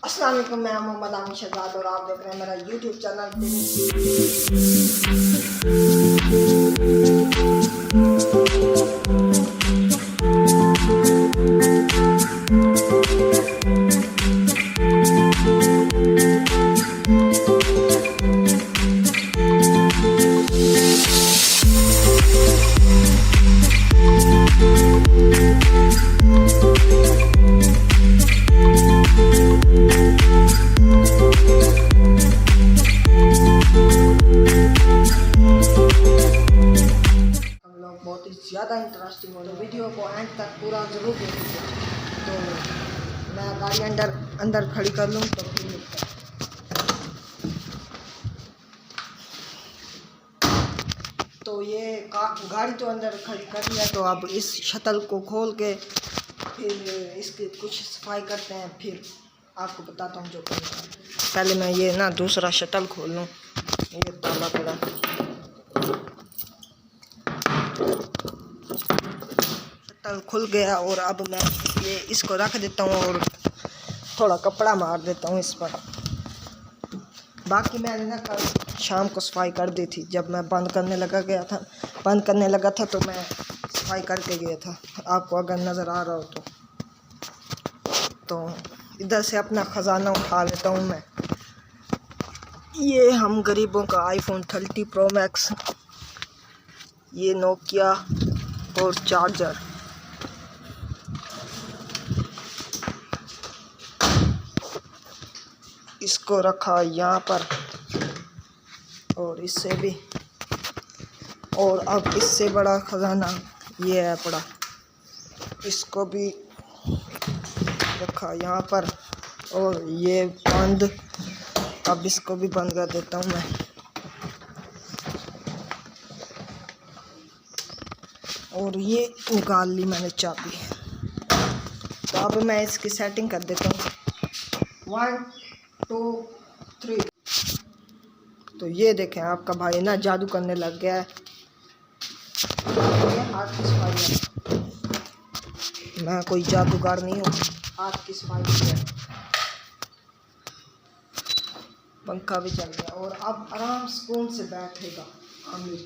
अस्सलाम वालेकुम, मैं मोहम्मद आमिर शहजाद और आप देख रहे हैं मेरा यूट्यूब चैनल। बहुत ही ज़्यादा इंटरेस्टिंग हो, तो वीडियो को एंड तक पूरा ज़रूर देखिए। तो मैं गाड़ी अंदर खड़ी कर लूँ तो फिर मिलते हैं। तो ये गाड़ी तो अंदर खड़ी कर लिया, तो अब इस शटल को खोल के फिर इसकी कुछ सफाई करते हैं, फिर आपको बताता हूँ जो करना है। पहले मैं ये ना दूसरा शटल खोल लूँ, ये ताला पड़ा। खुल गया और अब मैं ये इसको रख देता हूँ और थोड़ा कपड़ा मार देता हूँ इस पर। बाकी मैंने ना कल शाम को सफाई कर दी थी, जब मैं बंद करने लगा था तो मैं सफाई करके गया था, आपको अगर नज़र आ रहा हो तो इधर से अपना ख़जाना उठा लेता हूँ मैं। ये हम गरीबों का आईफोन 30 प्रो मैक्स, ये नोकिया और चार्जर। इसको रखा यहाँ पर और इससे भी, और अब इससे बड़ा ख़जाना ये है पड़ा, इसको भी रखा यहाँ पर और ये बंद। अब इसको भी बंद कर देता हूँ मैं। और ये निकाल ली मैंने चाबी। तो अब मैं इसकी सेटिंग कर देता हूँ। 1 2 3। तो ये देखें, आपका भाई ना जादू करने लग गया है। हाथ की सफाई है, मैं कोई जादूगर नहीं हूँ, हाथ की सफाई है। पंखा भी चल गया और अब आराम सुकून से बैठेगा आमिर।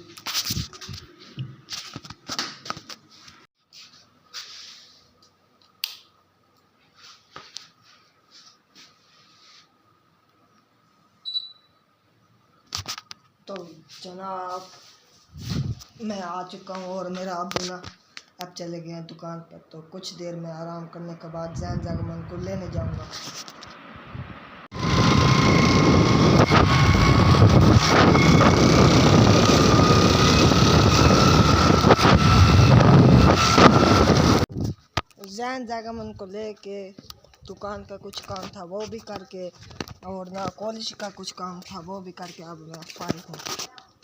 तो जनाब मैं आ चुका हूँ और मेरा अब्बू ना अब चले गए हैं दुकान पर। तो कुछ देर में आराम करने के बाद जैन जागमन को लेने जाऊँगा। जैन जागमन को लेके दुकान का कुछ काम था वो भी करके, और ना कॉलेज का कुछ काम था वो भी करके अब मैं फारिग हूँ।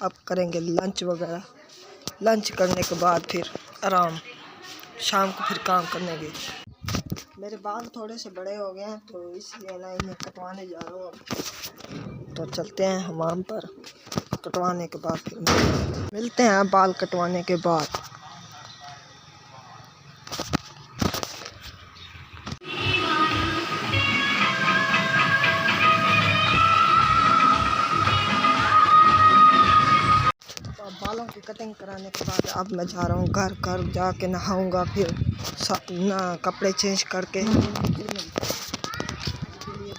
अब करेंगे लंच वगैरह, लंच करने के बाद फिर आराम, शाम को फिर काम करने गए। मेरे बाल थोड़े से बड़े हो गए हैं तो इसलिए ना इन्हें कटवाने जा रहा हूँ। तो चलते हैं हमाम पर, कटवाने के बाद फिर मिलते हैं बाल कटवाने के बाद। बालों की कटिंग कराने के बाद अब मैं जा रहा हूँ घर जाके नहाऊंगा, फिर ना कपड़े चेंज करके फिर मिलते हैं।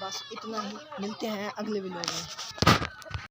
बस इतना ही, मिलते हैं अगले वीडियो में।